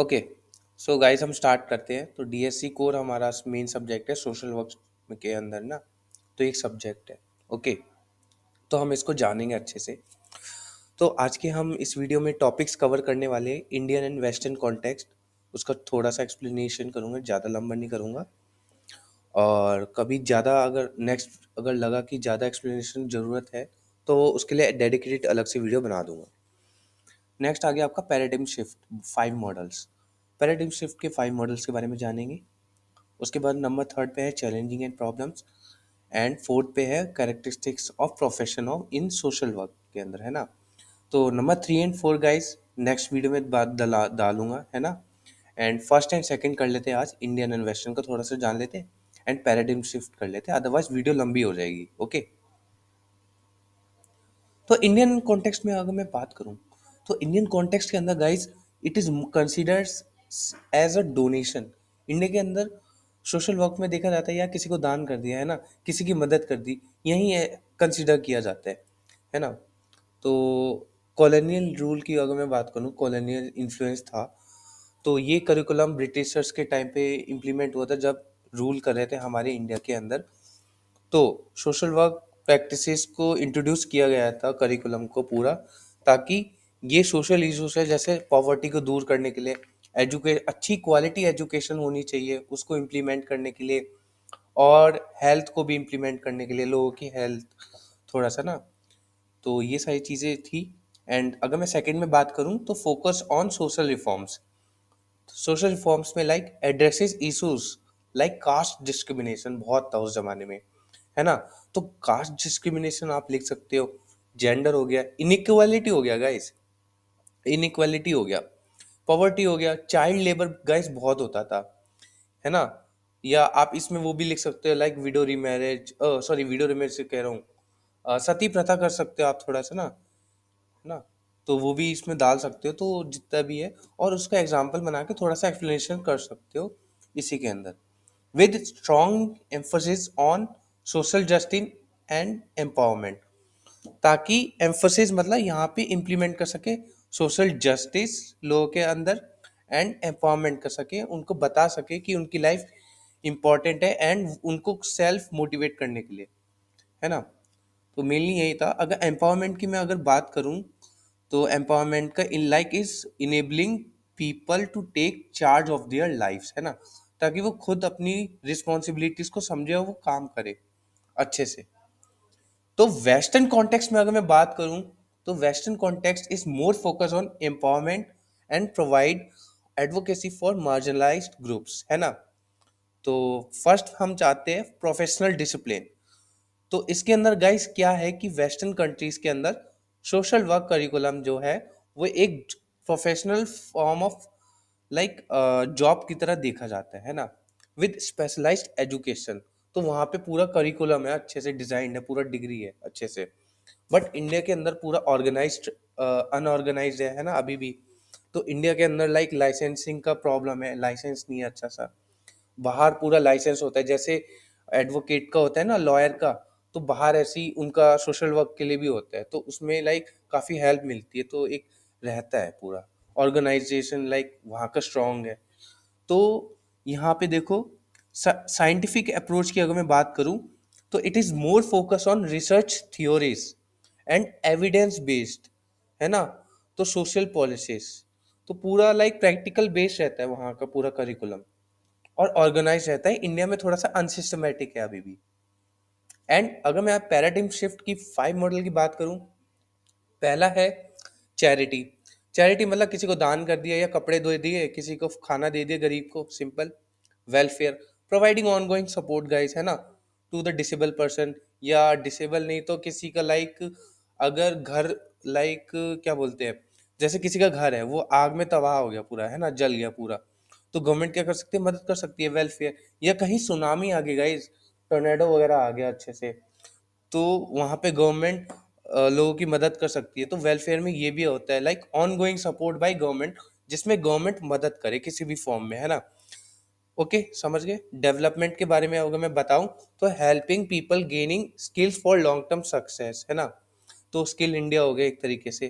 Okay. So guys हम start करते हैं। तो डीएससी कोर हमारा मेन सब्जेक्ट है सोशल वर्क के अंदर ना। तो एक सब्जेक्ट है। ओके। तो हम इसको जानेंगे अच्छे से। तो आज के हम इस वीडियो में टॉपिक्स कवर करने वाले हैं इंडियन एंड वेस्टर्न कॉन्टेक्स्ट। उसका थोड़ा सा एक्सप्लेनेशन करूंगा, ज़्यादा लंबा नहीं करूंगा। और कभी ज़्यादा अगर नेक्स्ट अगर लगा कि ज़्यादा एक्सप्लेनेशन ज़रूरत है तो उसके लिए डेडिकेटेड अलग से वीडियो बना दूंगा। नेक्स्ट आ गया आपका paradigm shift, 5 models. Paradigm shift के 5 मॉडल्स के बारे में जानेंगे। उसके बाद नंबर थर्ड पे है challenging and problems. And fourth पे है characteristics of profession of in social work के अंदर, है ना। तो number 3 and 4 guys next video में बात डालूंगा, है ना। एंड फर्स्ट एंड सेकंड कर लेते हैं आज, इंडियन एंड वेस्टर्न को थोड़ा सा जान लेते हैं। एंड पैराडिम शिफ्ट कर लेते हैं, अदरवाइज वीडियो लंबी हो जाएगी। ओके। तो इंडियन कॉन्टेक्स्ट में अगर मैं बात करूं तो इंडियन कॉन्टेक्स्ट के अंदर guys it is considered as a donation. India के अंदर सोशल वर्क में देखा जाता है या किसी को दान कर दिया, है ना, किसी की मदद कर दी, यही कंसिडर किया जाता है ना। तो कॉलोनियल रूल की अगर मैं बात करूं, कॉलोनियल इन्फ्लुएंस था। तो ये करिकुलम ब्रिटिशर्स के टाइम पे इम्प्लीमेंट हुआ था जब रूल कर रहे थे हमारे इंडिया के अंदर। तो सोशल वर्क प्रैक्टिसेस को इंट्रोड्यूस किया गया था करिकुलम को पूरा, ताकि ये सोशल इश्यूज है जैसे पॉवर्टी को दूर करने के लिए, अच्छी क्वालिटी एजुकेशन होनी चाहिए उसको इम्प्लीमेंट करने के लिए, और हेल्थ को भी इम्प्लीमेंट करने के लिए, लोगों की हेल्थ थोड़ा सा ना। तो ये सारी चीज़ें थी। एंड अगर मैं सेकंड में बात करूं तो focus on social reforms. Social reforms में like addresses issues like caste discrimination बहुत था उस जमाने में, है ना। तो कास्ट डिस्क्रिमिनेशन आप लिख सकते हो, जेंडर हो गया, इनइक्वालिटी हो गया गाइस, इनइक्वालिटी हो गया, पॉवर्टी हो गया, चाइल्ड लेबर गाइस बहुत होता था, है ना। या आप इसमें वो भी लिख सकते हो like window remarriage, sorry window remarriage से कह रहा हूँ, सती प्रथा कर सकते हो आप थोड़ा सा ना, है ना। तो वो भी इसमें डाल सकते हो, तो जितना भी है और उसका एग्जाम्पल बना के थोड़ा सा एक्सप्लेनेशन कर सकते हो इसी के अंदर, with strong emphasis on social justice and empowerment। ताकि एम्फोसिस मतलब यहाँ पे इम्प्लीमेंट कर सके सोशल जस्टिस लोगों के अंदर, एंड एम्पावरमेंट कर सके, उनको बता सके कि उनकी लाइफ इंपॉर्टेंट है एंड उनको सेल्फ मोटिवेट करने के लिए, है ना। तो मेनली यही था। अगर एम्पावरमेंट की मैं अगर बात करूं तो एम्पावरमेंट का in like is enabling people to take charge of their lifes, है ना, ताकि वो खुद अपनी रिस्पॉन्सिबिलिटीज को समझे और वो काम करे अच्छे से। तो वेस्टर्न कॉन्टेक्स्ट में अगर मैं बात करूं तो western context is more focus on empowerment and provide advocacy for marginalised groups, है ना। तो फर्स्ट हम चाहते हैं प्रोफेशनल डिसिप्लिन। तो इसके अंदर गाइस क्या है कि वेस्टर्न कंट्रीज के अंदर सोशल वर्क करिकुलम जो है वो एक professional form of like job की तरह देखा जाता है ना, विद स्पेशलाइज्ड एजुकेशन। तो वहाँ पे पूरा करिकुलम है, अच्छे से डिजाइन है, पूरा डिग्री है अच्छे से। बट इंडिया के अंदर पूरा ऑर्गेनाइज्ड अनऑर्गेनाइज्ड है ना अभी भी। तो इंडिया के अंदर लाइक लाइसेंसिंग का प्रॉब्लम है, लाइसेंस नहीं है अच्छा सा। बाहर पूरा लाइसेंस होता है, जैसे एडवोकेट का होता है ना, लॉयर का। तो बाहर ऐसी उनका सोशल वर्क के लिए भी होता है, तो उसमें लाइक काफ़ी हेल्प मिलती है, तो एक रहता है पूरा ऑर्गेनाइजेशन लाइक वहाँ का स्ट्रांग है। तो यहाँ पे देखो साइंटिफिक अप्रोच की अगर मैं बात करूँ तो it is more focus on research theories and evidence based, है ना। तो सोशल पॉलिसीज, तो पूरा लाइक प्रैक्टिकल बेस्ड रहता है वहाँ का पूरा करिकुलम, और ऑर्गेनाइज रहता है। इंडिया में थोड़ा सा अनसिस्टमेटिक है अभी भी। एंड अगर मैं पैराडिम शिफ्ट की 5 मॉडल की बात करूं, पहला है चैरिटी। चैरिटी मतलब किसी को दान कर दिया या कपड़े दे दिए, किसी को खाना दे दिया गरीब को, simple. Welfare, providing ongoing support guys, है ना, टू द डिसेबल पर्सन, या डिसेबल नहीं तो किसी का लाइक अगर घर लाइक क्या बोलते हैं, जैसे किसी का घर है वो आग में तबाह हो गया पूरा, है ना, जल गया पूरा। तो गवर्नमेंट क्या कर सकती है, मदद कर सकती है, वेलफेयर। या कहीं सुनामी आ गई गाइस, टोर्नेडो वगैरह आ गया अच्छे से, तो वहाँ पे गवर्नमेंट लोगों की मदद कर सकती है। तो वेलफेयर में ये भी होता है like on going support by government, जिसमें गवर्नमेंट मदद करे किसी भी फॉर्म में, है ना। ओके, समझ गए। डेवलपमेंट के बारे में अगर मैं बताऊं तो helping people gaining skills for long term success, है ना। तो स्किल इंडिया हो गया एक तरीके से।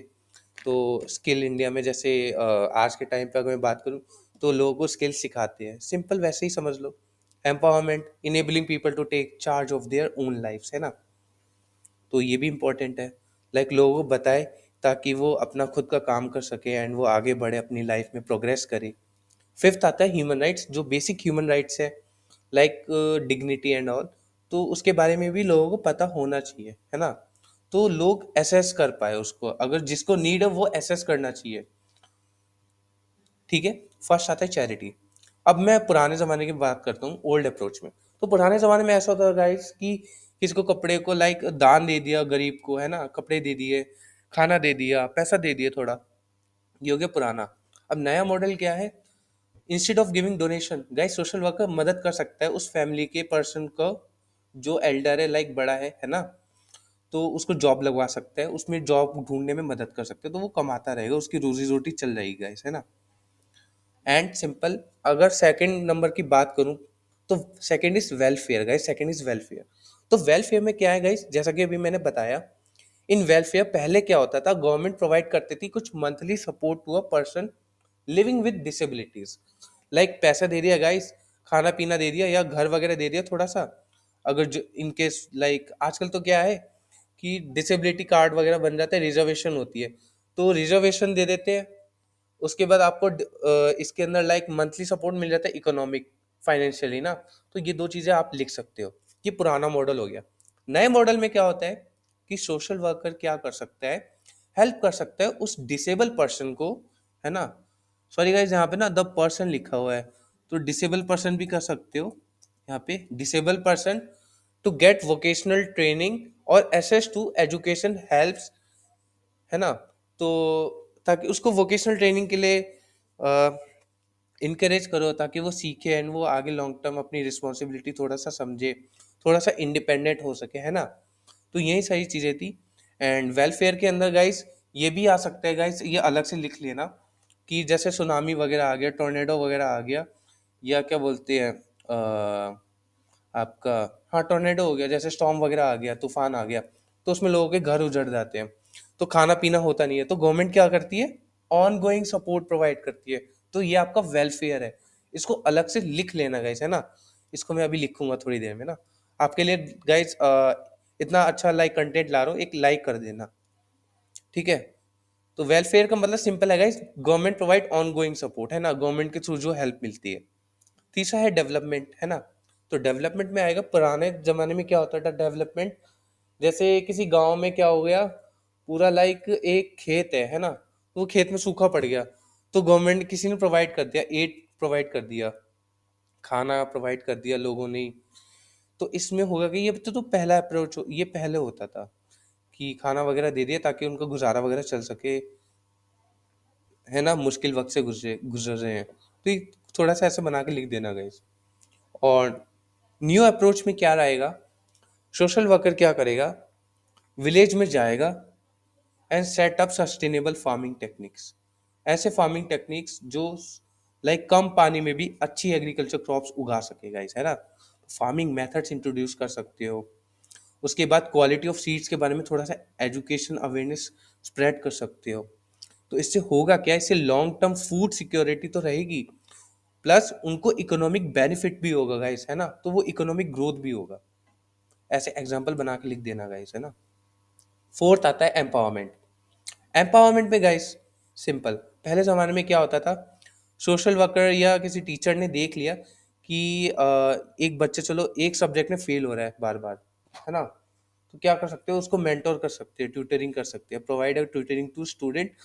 तो स्किल इंडिया में जैसे आज के टाइम पे अगर मैं बात करूं तो लोगों को स्किल्स सिखाते हैं, सिंपल वैसे ही समझ लो। Empowerment, enabling people to take charge of their own lifes, है ना। तो ये भी इम्पोर्टेंट है, लाइक लोगों को बताए ताकि वो अपना खुद का काम कर सके एंड वो आगे बढ़े, अपनी लाइफ में प्रोग्रेस करे। फिफ्थ आता है ह्यूमन राइट्स, जो बेसिक ह्यूमन राइट्स है, लाइक डिग्निटी एंड ऑल। तो उसके बारे में भी लोगों को पता होना चाहिए, है ना। तो लोग असेस कर पाए उसको, अगर जिसको नीड है वो असेस करना चाहिए। ठीक है। फर्स्ट आता है चैरिटी। अब मैं पुराने ज़माने की बात करता हूँ, ओल्ड अप्रोच में। तो पुराने ज़माने में ऐसा होता था गाइस कि किसी को कपड़े को लाइक दान दे दिया, गरीब को, है ना, कपड़े दे दिए, खाना दे दिया, पैसा दे दिया थोड़ा। ये हो गया पुराना। अब नया मॉडल क्या है? Instead of giving donation, guys social worker मदद कर सकता है उस फैमिली के पर्सन को जो एल्डर है, लाइक बड़ा है ना। तो उसको जॉब लगवा सकता है, उसमें जॉब ढूंढने में मदद कर सकते हैं, तो वो कमाता रहेगा, उसकी रोजी रोटी चल जाएगी गाइस, है ना। And simple. अगर सेकंड नंबर की बात करूं, तो second is welfare guys, second is welfare. तो वेलफेयर में क्या है गाइस, जैसा कि अभी मैंने बताया, इन वेलफेयर पहले क्या होता था, गवर्नमेंट प्रोवाइड करती थी कुछ monthly support to a person living with disabilities. Like पैसा दे दिया गाइस, खाना पीना दे दिया, या घर वगैरह दे दिया थोड़ा सा। अगर जो इन केस लाइक आजकल तो क्या है कि डिसेबिलिटी कार्ड वगैरह बन जाता है, रिजर्वेशन होती है, तो रिजर्वेशन दे देते हैं। उसके बाद आपको इसके अंदर लाइक मंथली सपोर्ट मिल जाता है, इकोनॉमिक, फाइनेंशियली ना। तो ये दो चीजें आप लिख सकते हो। ये पुराना मॉडल हो गया। नए मॉडल में क्या होता है कि सोशल वर्कर क्या कर सकता है, हेल्प कर सकता है उस डिसेबल पर्सन को, है ना। सॉरी गाइज, यहाँ पे ना द पर्सन लिखा हुआ है, तो डिसेबल पर्सन भी कर सकते हो। यहाँ पे disable person to get vocational training और एसेस टू एजुकेशन हेल्प्स, है ना। तो ताकि उसको वोकेशनल ट्रेनिंग के लिए इनकरेज करो, ताकि वो सीखे एंड वो आगे लॉन्ग टर्म अपनी रिस्पॉन्सिबिलिटी थोड़ा सा समझे, थोड़ा सा इंडिपेंडेंट हो सके, है ना। तो यही सारी चीज़ें थी। एंड वेलफेयर के अंदर गाइस ये भी आ सकता है गाइस, ये अलग से लिख लेना, कि जैसे सुनामी वगैरह आ गया, टोर्नेडो वगैरह आ गया, या क्या बोलते हैं आपका, हाँ टोर्नेडो हो गया, जैसे स्टॉर्म वगैरह आ गया, तूफान आ गया, तो उसमें लोगों के घर उजड़ जाते हैं, तो खाना पीना होता नहीं है, तो गवर्नमेंट क्या करती है, ऑन गोइंग सपोर्ट प्रोवाइड करती है। तो ये आपका वेलफेयर है, इसको अलग से लिख लेना गाइस, है ना। इसको मैं अभी लिखूंगा थोड़ी देर में ना आपके लिए गाइस। इतना अच्छा लाइक कंटेंट ला रहा हूँ, एक लाइक कर देना, ठीक है। तो वेलफेयर का मतलब सिंपल है guys, government provide on going support, है ना, गवर्नमेंट के थ्रू जो हेल्प मिलती है। तीसरा है डेवलपमेंट, है ना। तो डेवलपमेंट में आएगा, पुराने जमाने में क्या होता था डेवलपमेंट, जैसे किसी गांव में क्या हो गया, पूरा लाइक एक खेत है ना, तो वो खेत में सूखा पड़ गया, तो गवर्नमेंट किसी ने प्रोवाइड कर दिया, एड प्रोवाइड कर दिया, खाना प्रोवाइड कर दिया लोगों ने। तो इसमें होगा कि ये तो पहला अप्रोच, ये पहले होता था कि खाना वगैरह दे दिया ताकि उनका गुजारा वगैरह चल सके, है ना, मुश्किल वक्त से गुजरे गुजर रहे हैं। तो ये थोड़ा सा ऐसे बना के लिख देना गाइस। और न्यू अप्रोच में क्या रहेगा, सोशल वर्कर क्या करेगा, विलेज में जाएगा and set up sustainable farming techniques. ऐसे फार्मिंग टेक्निक्स जो लाइक कम पानी में भी अच्छी एग्रीकल्चर क्रॉप्स उगा सकेगा इस, है ना। फार्मिंग मेथड्स इंट्रोड्यूस कर सकते हो। उसके बाद क्वालिटी ऑफ सीड्स के बारे में थोड़ा सा एजुकेशन अवेयरनेस स्प्रेड कर सकते हो। तो इससे होगा क्या, इससे लॉन्ग टर्म फूड सिक्योरिटी तो रहेगी, प्लस उनको इकोनॉमिक बेनिफिट भी होगा गाइस, है ना, तो वो इकोनॉमिक ग्रोथ भी होगा। ऐसे एग्जाम्पल बना के लिख देना गाइस, है ना। फोर्थ आता है एम्पावरमेंट। एम्पावरमेंट में गाइस सिंपल, पहले ज़माने में क्या होता था, सोशल वर्कर या किसी टीचर ने देख लिया कि एक बच्चा चलो एक सब्जेक्ट में फेल हो रहा है बार बार, है ना, तो क्या कर सकते हो, उसको मेंटोर कर सकते हैं, ट्यूटरिंग कर सकते हैं, provide a tutoring to student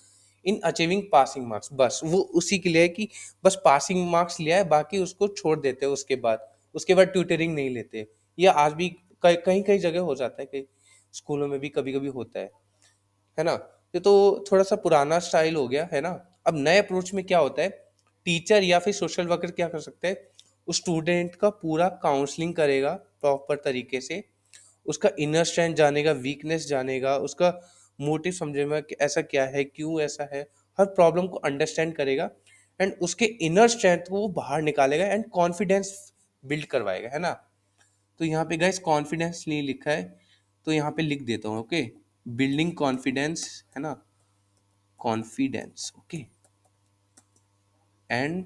in achieving passing marks. बस वो उसी के लिए है कि बस पासिंग मार्क्स लिया है, बाकी उसको छोड़ देते हैं, उसके बाद ट्यूटरिंग नहीं लेते। या आज भी कई कहीं कई जगह हो जाता है, कई स्कूलों में भी कभी कभी होता है ना। ये तो थोड़ा सा पुराना स्टाइल हो गया, है ना। अब नए अप्रोच में क्या होता है, टीचर या फिर सोशल वर्कर क्या कर सकते हैं, उस स्टूडेंट का पूरा काउंसलिंग करेगा प्रॉपर तरीके से, उसका इनर स्ट्रेंथ जानेगा, वीकनेस जानेगा, उसका मोटिव समझेगा कि ऐसा क्या है, क्यों ऐसा है, हर प्रॉब्लम को अंडरस्टैंड करेगा एंड उसके इनर स्ट्रेंथ को वो बाहर निकालेगा एंड कॉन्फिडेंस बिल्ड करवाएगा, है ना। तो यहाँ पे गाइस कॉन्फिडेंस नहीं लिखा है, तो यहाँ पे लिख देता हूँ, ओके। बिल्डिंग कॉन्फिडेंस, है ना, कॉन्फिडेंस, ओके। एंड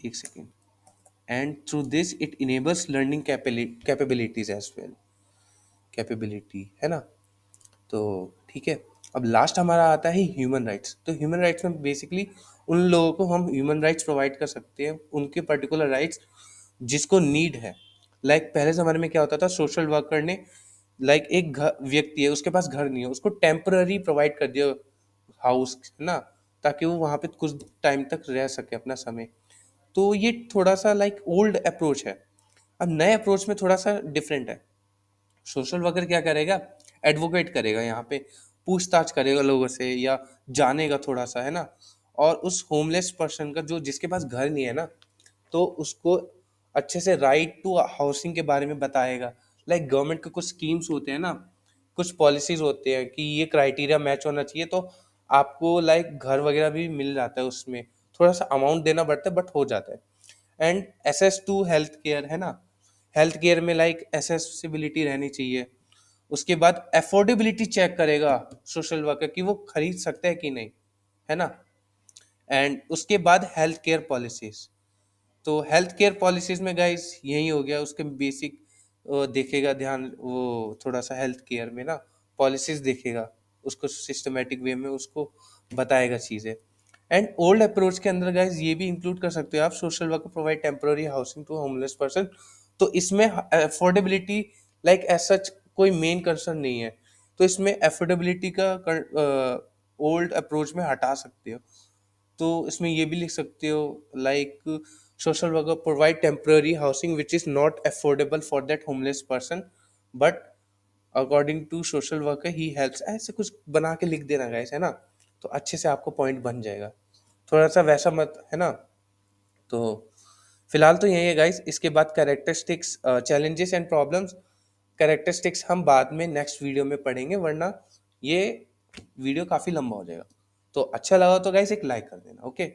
एक second. And through this it enables learning capabilities as well, capability है ना। तो ठीक है, अब लास्ट हमारा आता है ह्यूमन राइट्स। तो ह्यूमन राइट्स में बेसिकली उन लोगों को हम ह्यूमन राइट्स प्रोवाइड कर सकते हैं, उनके पर्टिकुलर राइट्स जिसको नीड है। पहले ज़माने में क्या होता था, सोशल वर्कर ने एक घर व्यक्ति है, उसके पास घर नहीं है, उसको टेम्पररी प्रोवाइड कर दिया हाउस, है ना, ताकि वो वहाँ पे कुछ टाइम तक रह सके अपना समय। तो ये थोड़ा सा ओल्ड अप्रोच है। अब नए अप्रोच में थोड़ा सा डिफरेंट है। सोशल वर्कर क्या करेगा, एडवोकेट करेगा, यहाँ पे पूछताछ करेगा लोगों से या जानेगा थोड़ा सा, है ना। और उस होमलेस पर्सन का जो जिसके पास घर नहीं है ना, तो उसको अच्छे से राइट टू हाउसिंग के बारे में बताएगा। गवर्नमेंट के कुछ स्कीम्स होते हैं ना, कुछ पॉलिसीज होते हैं कि ये क्राइटेरिया मैच होना चाहिए, तो आपको घर वगैरह भी मिल जाता है उसमें। थोड़ा सा अमाउंट देना पड़ता है बट हो जाता है। And access to health care, है ना। हेल्थ केयर में एसेसिबिलिटी रहनी चाहिए। उसके बाद अफोर्डेबिलिटी चेक करेगा सोशल वर्कर कि वो खरीद सकते हैं कि नहीं, है ना। एंड उसके बाद हेल्थ केयर पॉलिसीज। तो हेल्थ केयर पॉलिसीज में गाइस यही हो गया, उसके बेसिक देखेगा ध्यान, वो थोड़ा सा हेल्थ केयर में ना पॉलिसीज देखेगा, उसको सिस्टमेटिक वे में उसको बताएगा चीज़ें। एंड ओल्ड अप्रोच के अंदर गाइस ये भी इंक्लूड कर सकते हो आप, social worker provide temporary housing to homeless person. तो इसमें अफोर्डेबिलिटी एज सच कोई मेन कंसर्न नहीं है, तो इसमें अफोर्डेबिलिटी का ओल्ड अप्रोच में हटा सकते हो। तो इसमें ये भी लिख सकते हो social worker provide temporary housing which is not affordable for that homeless person, but according to social worker he helps, ऐसे कुछ बना के लिख देना गाइस, है ना। तो अच्छे से आपको पॉइंट बन जाएगा, थोड़ा सा वैसा मत, है ना। तो फिलहाल तो यही है गाइस। इसके बाद characteristics, challenges and problems, characteristics हम बाद में नेक्स्ट वीडियो में पढ़ेंगे, वरना ये वीडियो काफ़ी लंबा हो जाएगा। तो अच्छा लगा तो गाइस एक लाइक कर देना, ओके।